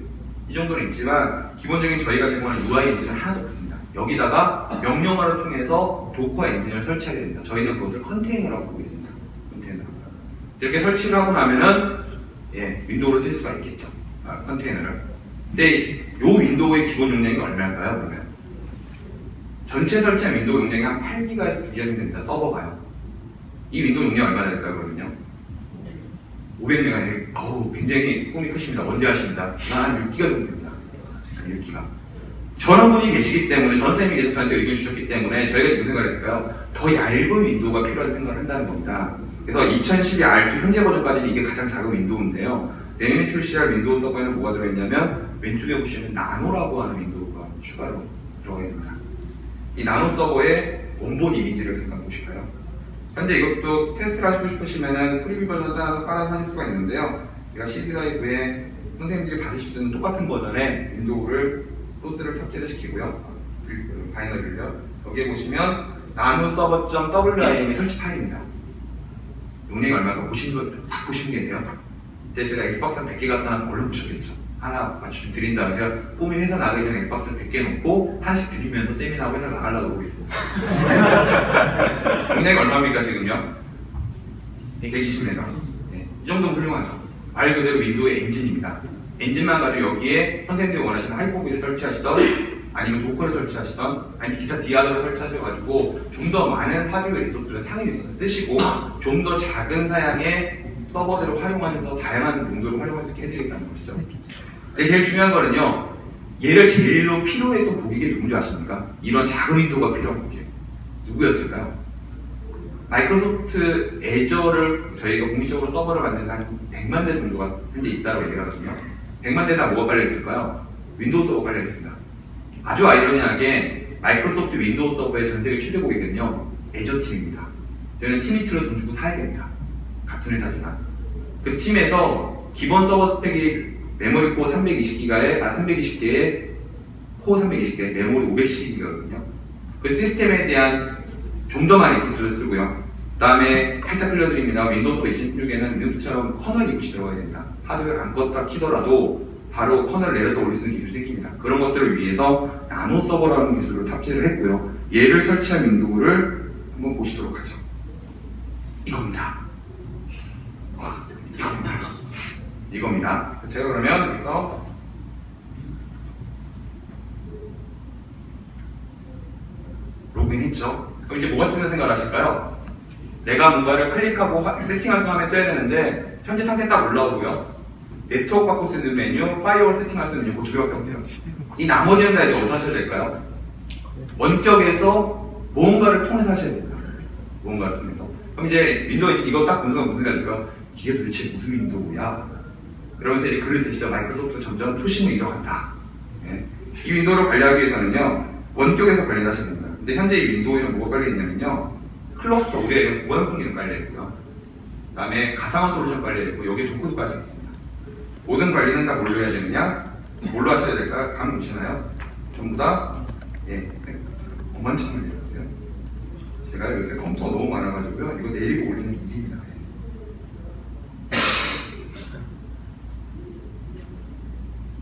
이 정도는 있지만 기본적인 저희가 제공하는 UI 엔진은 하나도 없습니다. 여기다가 명령어를 통해서 도커 엔진을 설치하게 됩니다. 저희는 그것을 컨테이너라고 부르고 있습니다. 컨테이너. 이렇게 설치를 하고 나면은 윈도우를 쓸 수가 있겠죠. 컨테이너를. 근데 이 윈도우의 기본 용량이 얼마일까요? 그러면 전체 설치한 윈도우 용량이 한 8기가에서 9기가 정도 됩니다. 서버가요. 이 윈도우 용량 얼마나 될까요? 그러면요? 500메가. 아우, 굉장히 꿈이 크십니다. 원대하십니다. 한 6기가 정도 됩니다. 6기가. 저런 분이 계시기 때문에, 전 선생님이 계속 저한테 의견 주셨기 때문에 저희가 무슨 생각을 했을까요? 더 얇은 윈도우가 필요하다는 생각을 한다는 겁니다. 그래서 2012 R2 현재 버전까지는 이게 가장 작은 윈도우인데요. 내년에 출시할 윈도우 서버에는 뭐가 들어있냐면 왼쪽에 보시면 나노라고 하는 윈도우가 추가로 들어가 있습니다. 이 나노 서버의 원본 이미지를 잠깐 보실까요? 현재 이것도 테스트를 하시고 싶으시면은 프리뷰 버전을 따라서 깔아서 하실 수가 있는데요. 제가 C 드라이브에 선생님들이 받으실 때는 똑같은 버전의 윈도우를 소스를 탑재를 시키고요. 바이너리를요. 여기에 보시면 nanoserver.wim이 설치 파일입니다. 용량이 얼마나 보시는 계세요? 이제 제가 엑스박스 100개 갖다 놔서 얼른 보셨겠죠. 하나 맞추 드린 다음에 제가 폼이 회사 나가기 전에 엑스박스를 100개 놓고 하나씩 드리면서 세미나하고 회사 나가려고 하고 있습니다. 용량이 얼마입니까 지금요? 120메가. 네, 이 정도면 훌륭하죠. 말 그대로 윈도우의 엔진입니다. 엔진만 가지고 여기에 선생님들이 원하시는 하이퍼비를 설치하시던 아니면 도커를 설치하시던 아니면 기타 디아더를 설치하셔가지고 좀 더 많은 하드웨어 리소스를 상위 리소스를 쓰시고 좀 더 작은 사양의 서버들을 활용하면서 다양한 용도를 활용할 수 있게 해드리겠다는 것이죠. 근데 제일 중요한 거는요, 얘를 제일로 필요했던 고객이 누군지 아십니까? 이런 작은 윈도우가 필요한 고객 누구였을까요? 마이크로소프트 애저를 저희가 공식적으로 서버를 만드는 한 100만 대 정도가 현재 있다고 얘기를 하거든요. 100만 대 다 뭐가 깔려 있을까요? 윈도우 서버 깔려 있습니다. 아주 아이러니하게 마이크로소프트 윈도우 서버의 전 세계 최대 고객은요, 애저 팀입니다. 저희는 팀이트로 돈 주고 사야 됩니다. 같은 회사지만. 그 팀에서 기본 서버 스펙이 메모리 코어 320개에 코어 320개, 메모리 512기가거든요. 그 시스템에 대한 좀 더 많은 리소스를 쓰고요. 그 다음에 살짝 흘려드립니다. 윈도우 서버 2016에는 리눅스처럼 커널 리부시 들어가야 됩니다. 하드웨어를 안 껐다 키더라도 바로 커널을 내렸다 올릴 수 있는 기술이 생깁니다. 그런 것들을 위해서 나노 서버라는 기술을 탑재를 했고요. 얘를 설치한 윈도우를 한번 보시도록 하죠. 이겁니다. 이겁니다. 제가 그러면 여기서 로그인했죠. 그럼 이제 뭐 같은 생각을 하실까요? 내가 뭔가를 클릭하고 세팅할 수 하면 떠야 되는데 현재 상태 딱 올라오고요. 네트워크 바꿀 수 있는 메뉴, 파이어월 세팅할 수 있는 메뉴, 그 두 개밖에 없어요. 이 나머지는 다 이제 어디서 하셔야 될까요? 원격에서 무언가를 통해서 하셔야 됩니다. 무언가를 통해서. 그럼 이제 윈도우 이거 딱 보는 순간 무슨 생각이 들까요? 이게 도대체 무슨 윈도우야? 그러면서 이제 글을 쓰시죠. 마이크로소프트 점점 초심을 잃어간다. 네. 이 윈도우를 관리하기 위해서는요, 원격에서 관리를 하셔야 됩니다. 근데 현재 이 윈도우에는 뭐가 깔려있냐면요, 클러스터, 우리의 원성 기능 깔려있고요. 그 다음에 가상화 솔루션 깔려있고, 여기에 도커도 깔 수 있습니다. 모든 관리는 다 뭘로 해야 되느냐? 뭘로 하셔야 될까? 감 보시나요? 전부 다, 엉망진창이에요. 제가 요새 컴퓨터가 너무 많아가지고요. 이거 내리고 올리는 게 일입니다.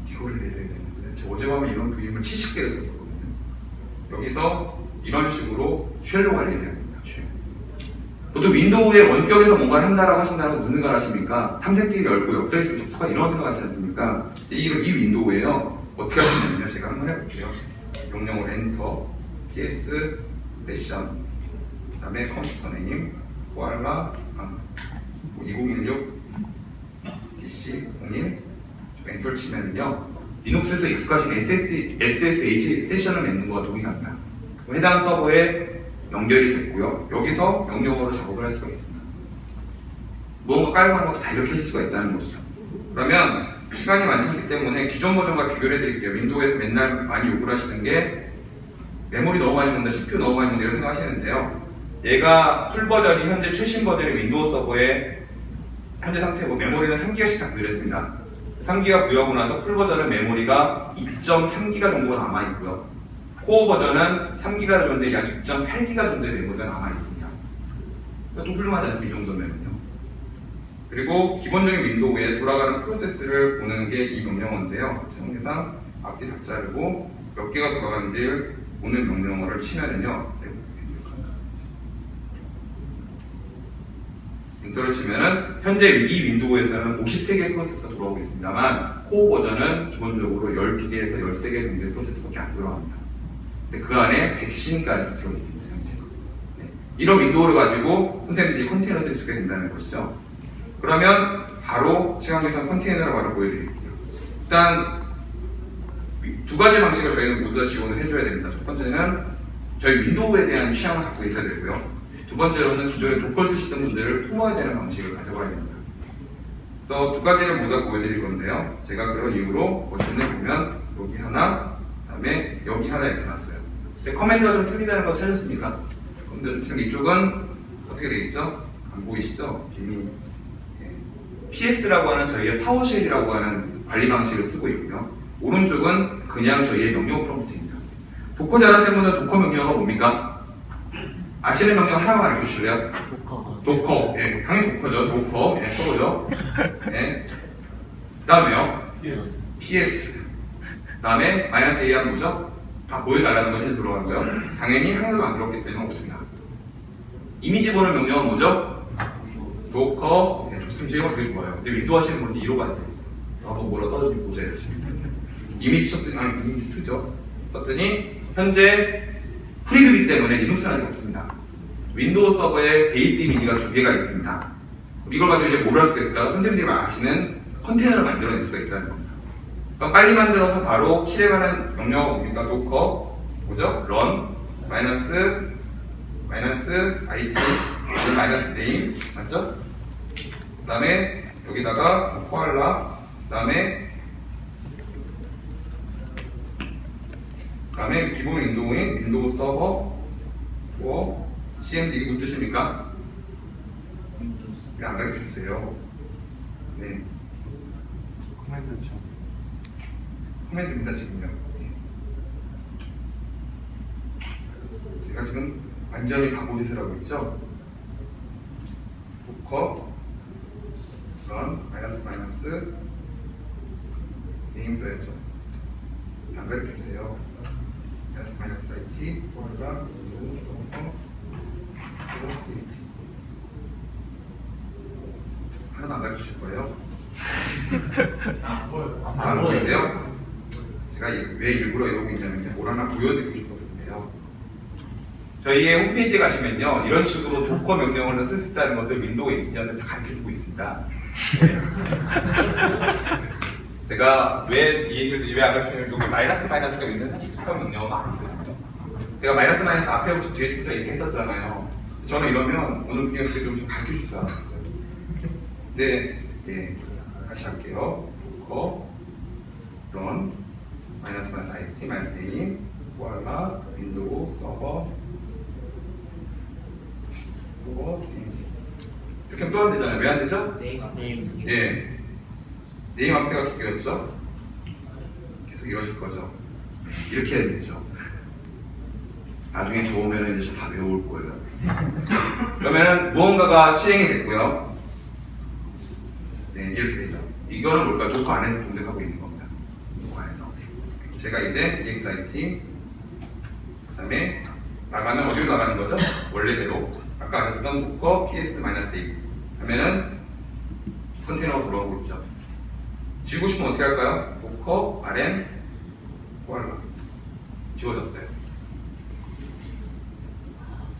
이거를 내려야 되는데, 저 어젯밤에 이런 VM을 70개를 썼었거든요. 여기서 이런 식으로 쉘로 관리를 해야 됩니다. 쉘. 보통 윈도우에 원격에서 뭔가를 한다라고 하신다면 무슨 생각을 하십니까? 탐색기를 열고 역사에 좀 접속한 이런 생각 하시지 않습니까? 이 윈도우에요. 어떻게 하시냐면요. 제가 한번 해볼게요. 명령어 엔터, ps, 세션, 그 다음에 컴퓨터 네임, 코알라, 2016, dc, 01, 엔터를 치면요. 리눅스에서 익숙하신 SSH 세션을 맺는 거와 동일합니다. 해당 서버에 연결이 됐고요. 여기서 명령어로 작업을 할 수가 있습니다. 무언가 깔고 하는 것도 다 이렇게 하실 수가 있다는 것이죠. 그러면 시간이 많지 않기 때문에 기존 버전과 비교를 해드릴게요. 윈도우에서 맨날 많이 요구를 하시는 게 메모리 너무 많이 먹는다, CPU 너무 많이 먹는다 이런 생각 하시는데요. 얘가 풀 버전이 현재 최신 버전의 윈도우 서버의 현재 상태고 메모리는 3기가씩 다 늘렸습니다. 3기가 부여하고 나서 풀 버전은 메모리가 2.3기가 정도가 남아있고요. 코어 버전은 3기가 정도의 약 6.8기가 정도의 메모리가 남아있습니다. 그러니까 좀 훌륭하지 않습니까? 이 정도면요. 그리고 기본적인 윈도우에 돌아가는 프로세스를 보는 게 이 명령어인데요. 형태상 앞뒤 다 자르고 몇 개가 돌아가는지를 보는 명령어를 치면은요. 엔터를 치면은 현재 이 윈도우에서는 53개의 프로세스가 돌아오고 있습니다만 코어 버전은 기본적으로 12개에서 13개 정도의 프로세스밖에 안 돌아갑니다. 근데 그 안에 백신까지 들어있습니다. 현재. 네. 이런 윈도우를 가지고 선생님들이 컨테이너를 쓸 수가 된다는 것이죠. 그러면 바로 시간계산 컨테이너를 바로 보여드릴게요. 일단 두 가지 방식을 저희는 모두 다 지원을 해줘야 됩니다. 첫 번째는 저희 윈도우에 대한 취향을 갖고 있어야 되고요. 두 번째로는 기존에 도커를 쓰시던 분들을 품어야 되는 방식을 가져가야 됩니다. 그래서 두 가지를 모두 다 보여드릴 건데요. 제가 그런 이유로 버튼을 보면 여기 하나, 그 다음에 여기 하나 이렇게 놨어요. 근데 커맨드가 좀 틀리다는 거 찾았습니까? 커맨드가 좀 틀린 게 이쪽은 어떻게 되겠죠? 안 보이시죠? 비밀. PS라고 하는 저희의 파워쉘이라고 하는 관리 방식을 쓰고 있고요. 오른쪽은 그냥 저희의 명령 프롬프트입니다. 도커 잘하시는 분은 도커 명령어가 뭡니까? 아시는 명령 하나만 알려주실래요? 도커. 예, 당연히 도커죠. 도커. 예, 서로죠. 예. 그 다음에요. PS. 그 다음에 마이너스 A 하면 뭐죠? 다 보여달라는 것이 들어간 거예요. 당연히 하나도 안 들어갔기 때문에 없습니다. 이미지 보는 명령은 뭐죠? 도커. 예, 좋습니다. 이거 되게 좋아요. 근데 윈도우 하시는 분은 이로가 안 되겠어요. 한번 뭐라 떠들지 보자야지. 이미지 쳤더니, 이미지 쓰죠. 떴더니, 현재 프리뷰이기 때문에 리눅스는 아직 없습니다. 윈도우 서버에 베이스 이미지가 2개가 있습니다. 이걸 가지고 이제 뭘 할 수가 있을까요? 선생님들이 아시는 컨테이너를 만들어낼 수가 있다는 겁니다. 그럼 빨리 만들어서 바로 실행하는 명령어가 뭡니까? 도커, 뭐죠? run, 마이너스 IT, 마이너스 name, 맞죠? 그 다음에 여기다가 코알라, 그 다음에 기본 윈도우인 윈도우 서버 CMD 이게 무슨 뜻입니까? 왜 안 가르쳐 주세요? 네. 커맨드죠. 커맨드입니다 지금요. 제가 지금 완전히 바보짓을 하고 있죠? 도커 런 마이너스 네임 써야죠. 안 가르쳐 주세요. 마이너스 IT 월가 하나도 안 가르쳐 줄 거예요. 안 보이세요? 제가 왜 일부러 이러고 있냐면 뭘 하나 보여드리고 싶어서인데요. 저희의 홈페이지에 가시면요 이런 식으로 도커 명령어를 쓸 수 있다는 것을 윈도우 엔지니어들 다 가르쳐주고 있습니다. 제가 왜 이 얘기를 왜 안 가르쳐주냐면 여기 마이너스가 있는 사실 익숙한 명령어가 아니거든요. 제가 마이너스 앞에 붙여 뒤에 붙여 이렇게 했었잖아요. 저는 이러면 오늘 분위기가 그렇게 좀 가르쳐 줄 줄 알았어요. 네, 예, 다시 할게요. 도커 런 마이너스 IT 마이너스 name 코알라 윈도우 서버 이렇게 하면 또 안 되잖아요. 왜 안 되죠? 네임. 예. 네임 앞에가 2개였죠? 계속 이러실 거죠? 이렇게 해야 되죠. 나중에 저 오면 이제 다 외울 거예요. 그러면은 무언가가 실행이 됐고요. 네, 이렇게 되죠. 이거는 뭘까요? 도커 안에서 동작하고 있는 겁니다. 도커 안에서. 제가 이제 EXIT 그 다음에 나가는 어디로 나가는 거죠? 원래대로 아까 하셨던 도커 PS-A 하면은 컨테이너가 돌아오고 있죠. 지우고 싶으면 어떻게 할까요? 도커 RM 코알라 지워졌어요.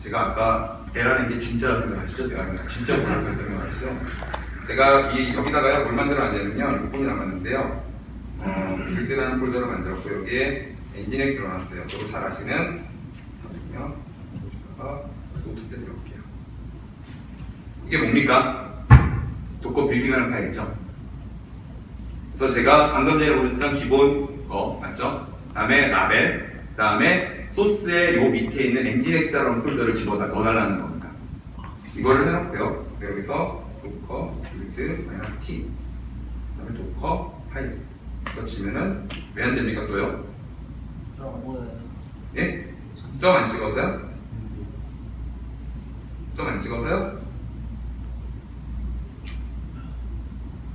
제가 아까 L라는 게 진짜라고 생각하시죠? 내가 진짜 뭐라고 생각하시죠? 제가 여기다가요 뭘 만들어놨냐면요 6분이 남았는데요 빌드라는 폴더를 만들었고 여기에 엔진엑스를 넣어놨어요. 저도 잘 아시는 노트패드 넣을게요. 이게 뭡니까? 도커 빌딩하는 파일이죠. 그래서 제가 방금 전에 보셨던 기본 거 맞죠? 다음에 라벨, 다음에 소스의 요 밑에 있는 엔진엑스라는 폴더를 집어다 넣어달라는 겁니다. 이거를 해놓고요. 여기서 도커 빌드 마이너스 T 그다음에 도커 파일 이거 치면은 왜 안 됩니까 또요? 예? 점 안 찍어서요? 점 안 찍어서요?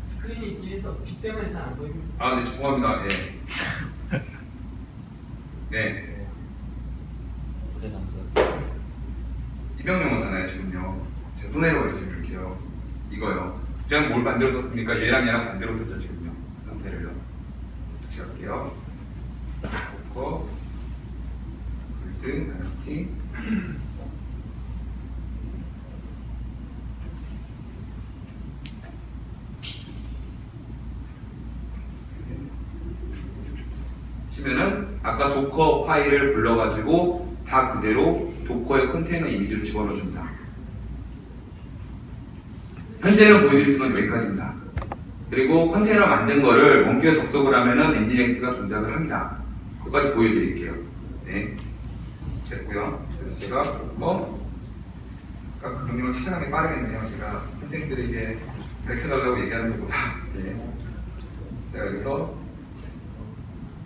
스크린이 뒤에서 빛 때문에 잘 안 보입니다. 아, 네, 죄송합니다. 예. 네. 이병 영어잖아요, 지금요. 제가 또 내려가서 지금 이렇게요. 이거요. 제가 뭘 만들어 썼습니까? 얘랑 반대로 썼죠, 지금요. 상태를요. 다시 할게요. 거 골드, 다이너스티. 치면은 아까 도커 파일을 불러가지고 다 그대로 도커의 컨테이너 이미지를 집어넣어 줍니다. 현재는 보여드릴 수는 여기까지입니다. 그리고 컨테이너 만든 거를 원격에 접속을 하면은 엔진엑스가 동작을 합니다. 그것까지 보여드릴게요. 네. 됐고요. 그래서 제가 아까 그 명령을 찾아가는 게 빠르겠네요. 제가 선생님들에게 가르쳐달라고 얘기하는 것보다. 네. 제가 여기서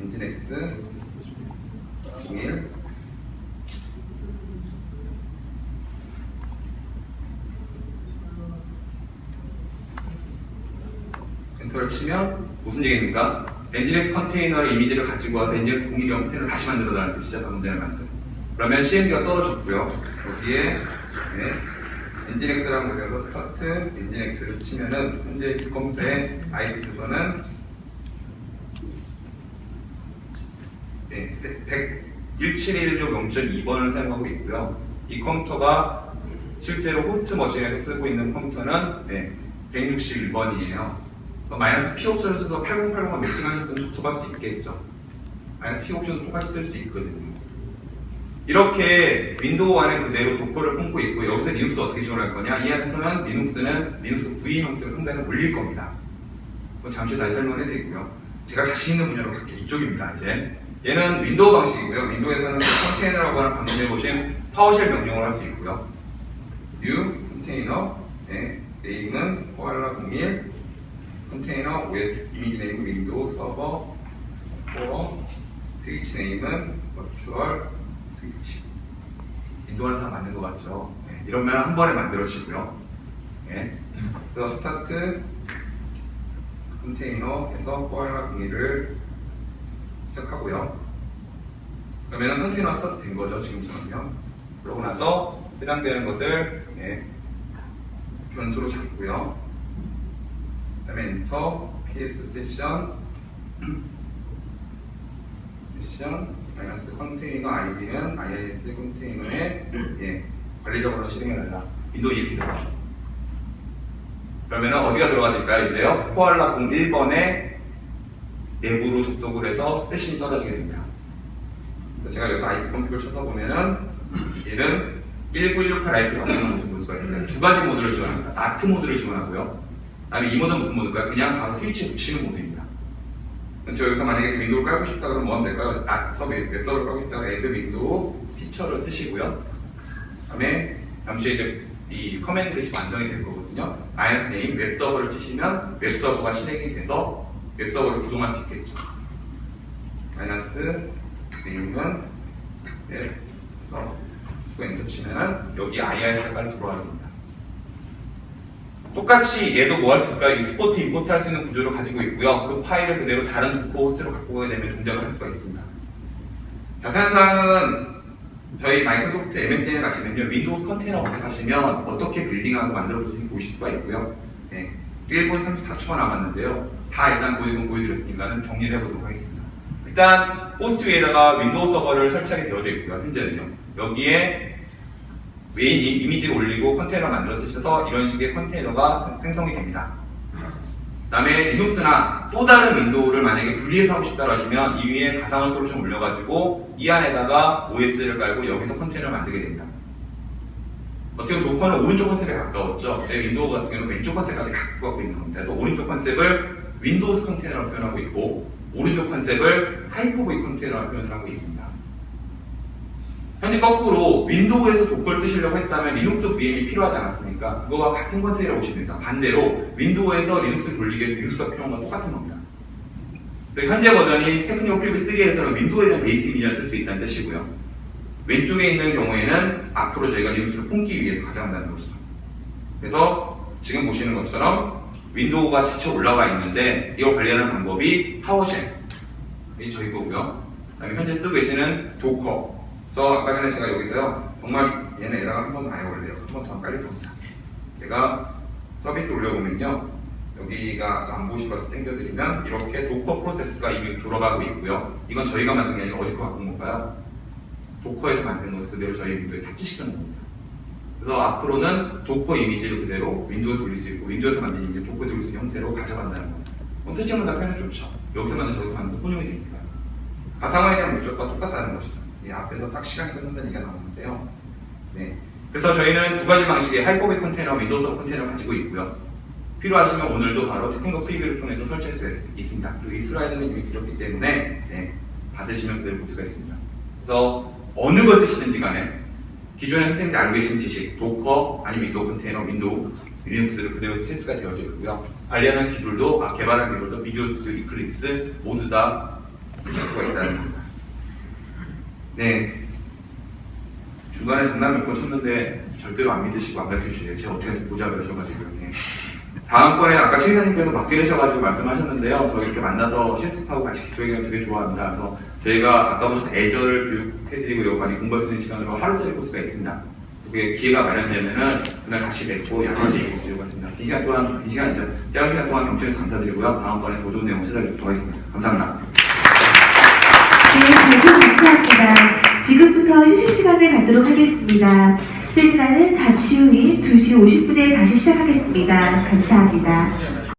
엔진엑스 01 엔터를 치면 무슨 얘기입니까? 엔진엑스 컨테이너의 이미지를 가지고 와서 엔진엑스 01이라는 컨테이너를 다시 만들어달라는 뜻이죠. 방금 전에 만든. 그러면 CMD가 떨어졌고요. 여기에 네, 엔진엑스라는 곳에서 스타트 엔진엑스를 치면은 현재 이 컴퓨터의 IP 주소는 네, 171.0.2번을 사용하고 있고요. 이 컴퓨터가 실제로 호스트 머신에서 쓰고 있는 컴퓨터는 네, 161번이에요. 마이너스 P 옵션을 써서 8080만 매칭하셨으면 접속할 수 있겠죠. 마이너스 P 옵션도 똑같이 쓸 수 있거든요. 이렇게 윈도우 안에 그대로 도커를 품고 있고 여기서 리눅스 어떻게 지원할 거냐? 이 안에서는 리눅스 V 형태로 상단에 올릴 겁니다. 그건 잠시 다시 설명을 해드리고요. 제가 자신 있는 분야로 갈게요. 이쪽입니다. 이제 얘는 윈도우 방식이고요. 윈도우에서는 컨테이너라고 하는 방금 해보신 파워쉘 명령을 할 수 있고요. new 컨테이너 네, 네임은 코알라 01 컨테이너 OS 이미지 네임은 윈도우 서버 코어 스위치 네임은 버추얼 스위치. 윈도우는 다 맞는 것 같죠? 네, 이러면 한 번에 만들어지고요. 네. 그래서 스타트 컨테이너에서 코알라 01을 시작하고요. 그러면 컨테이너 스타트 된 거죠, 지금처럼요. 그러고 나서 해당되는 것을 네, 변수로 잡고요. 그 다음에 엔터, ps 세션, 마이너스 컨테이너 아이디는 IIS 컨테이너에 예, 관리적으로 실행해달라. 윈도우 이렇게 들어가. 그러면 어디가 들어가 될까요? 이제요. 코알라 01번에 내부로 접속을 해서 세션이 떨어지게 됩니다. 제가 여기서 IP 컨피그를 쳐서 보면은 얘는 1918 IP 영상을 모습 볼 수가 있어요. 두 가지 모드를 지원합니다. 나트 모드를 지원하고요. 그다음에 이 모드는 무슨 모드일까요? 그냥 바로 스위치 붙이는 모드입니다. 제가 여기서 만약에 윈도우를 깔고 싶다 그러면 뭐 하면 될까요? 웹서버를 깔고 싶다 그러면 add 윈도우 피처를 쓰시고요. 그다음에 잠시 이제 이 커맨드 렛이 완성이 될 거거든요. 마이너스 네임 웹서버를 치시면 웹서버가 실행이 돼서 웹서버를 구동할 수 있겠죠. 마이너스 네임은 웹서버 엔터 치면은 여기 IIS가 빨리 들어와야 됩니다. 똑같이 얘도 뭐 할 수 있을까요? 익스포트, 임포트 할 수 있는 구조를 가지고 있고요. 그 파일을 그대로 다른 도커 호스트로 갖고 가게 되면 동작을 할 수가 있습니다. 자세한 사항은 저희 마이크로소프트 MSDN에 가시면요. 윈도우스 컨테이너 업체 가시면 어떻게 빌딩하고 만들어보시는지 보실 수가 있고요. 네, 1분 34초가 남았는데요. 다 일단 보여드렸으니까 정리를 해보도록 하겠습니다. 일단 호스트 위에다가 윈도우 서버를 설치하게 되어져 있고요. 현재는요. 여기에 메인 이미지를 올리고 컨테이너 만들어 쓰셔서 이런 식의 컨테이너가 생성이 됩니다. 그 다음에 리눅스나 또 다른 윈도우를 만약에 분리해서 하고 싶다고 하시면 이 위에 가상화 솔루션 올려가지고 이 안에다가 OS를 깔고 여기서 컨테이너를 만들게 됩니다. 어떻게 보면 도커는 오른쪽 컨셉에 가까웠죠. 윈도우 같은 경우는 왼쪽 컨셉까지 갖고 있는 겁니다. 그래서 오른쪽 컨셉을 윈도우스 컨테이너로 표현하고 있고 오른쪽 컨셉을 하이퍼브이 컨테이너로 표현하고 있습니다. 현재 거꾸로 윈도우에서 도커를 쓰시려고 했다면 리눅스 VM이 필요하지 않았습니까? 그거와 같은 컨셉이라고 보시면 됩니다. 반대로 윈도우에서 리눅스를 돌리기 위해서 리눅스가 필요한 건 똑같은 겁니다. 그리고 현재 버전인 테크니컬 프리뷰 3에서는 윈도우에 대한 베이스 이미지를 쓸 수 있다는 뜻이고요. 왼쪽에 있는 경우에는 앞으로 저희가 리눅스를 품기 위해서 가져간다는 것이죠. 그래서 지금 보시는 것처럼 윈도우가 지쳐 올라와 있는데 이걸 관리하는 방법이 파워쉘, 이 저희 거고요. 그다음에 현재 쓰고 계시는 도커. 그래서 아까 전에 제가 여기서요, 정말 얘는 에러가 한 번 많이 걸려요. 한 번 더 빨리 갑니다. 제가 서비스 올려보면요, 여기가 아까 안 보시고서 당겨드리면 이렇게 도커 프로세스가 이미 돌아가고 있고요. 이건 저희가 만든 게 아니라 어디서 바꾼 건가요? 도커에서 만든 것을 그대로 저희 윈도우에 탑재시키는 겁니다. 그래서 앞으로는 도커 이미지를 그대로 윈도우에 돌릴 수 있고, 윈도우에서 만든 이미지를 도커에 돌릴 수 있는 형태로 가져간다는 겁니다. 설치하는 표현은 좋죠. 여기서 만든 저기서 만든 혼용이 되니까. 가상화에 대한 목적과 똑같다는 것이죠. 이 앞에서 딱 시간이 끝난다는 얘기가 나오는데요. 네. 그래서 저희는 두 가지 방식의 하이퍼비 컨테이너, 윈도우 서버 컨테이너를 가지고 있고요. 필요하시면 오늘도 바로 테크니컬 프리뷰를 통해서 설치할 수 있습니다. 그리고 이 슬라이드는 이미 드렸기 때문에 네, 받으시면 그대로 볼 수가 있습니다. 그래서 어느 걸 쓰시든지 간에 기존에 선생님들이 알고 계신 지식, 도커, 아니면 윈도우 컨테이너, 윈도우, 리눅스를 그대로 센스가 되어져 있고요. 관리하는 기술도, 개발하는 기술도 비주얼 스튜디오, 이클립스 모두 다 쓰실 수가 있다는 겁니다. 네. 중간에 장난 몇 번 쳤는데 절대로 안 믿으시고 안 가르쳐주시네요. 제가 어떻게 보자 그러셔가지고. 네. 다음번에 아까 최 이사님께서 막 들으셔가지고 말씀하셨는데요. 저희 이렇게 만나서 실습하고 같이 기술얘기하면 되게 좋아합니다. 그래서 저희가 아까 보신 애저를 교육해드리고 여러 가지 공부할 수 있는 시간으로 하루짜리 코스가 있습니다. 그게 기회가 마련되면은 그날 다시 뵙고 약간 얘기해드리려고 했습니다. 이 시간 동안, 짧은 시간 동안 경청해서 감사드리고요. 다음번에 더 좋은 내용 찾아뵙도록 하겠습니다. 감사합니다. 네, 발표 감사합니다. 지금부터 휴식 시간을 갖도록 하겠습니다. 세미나는 잠시 후인 2시 50분에 다시 시작하겠습니다. 감사합니다.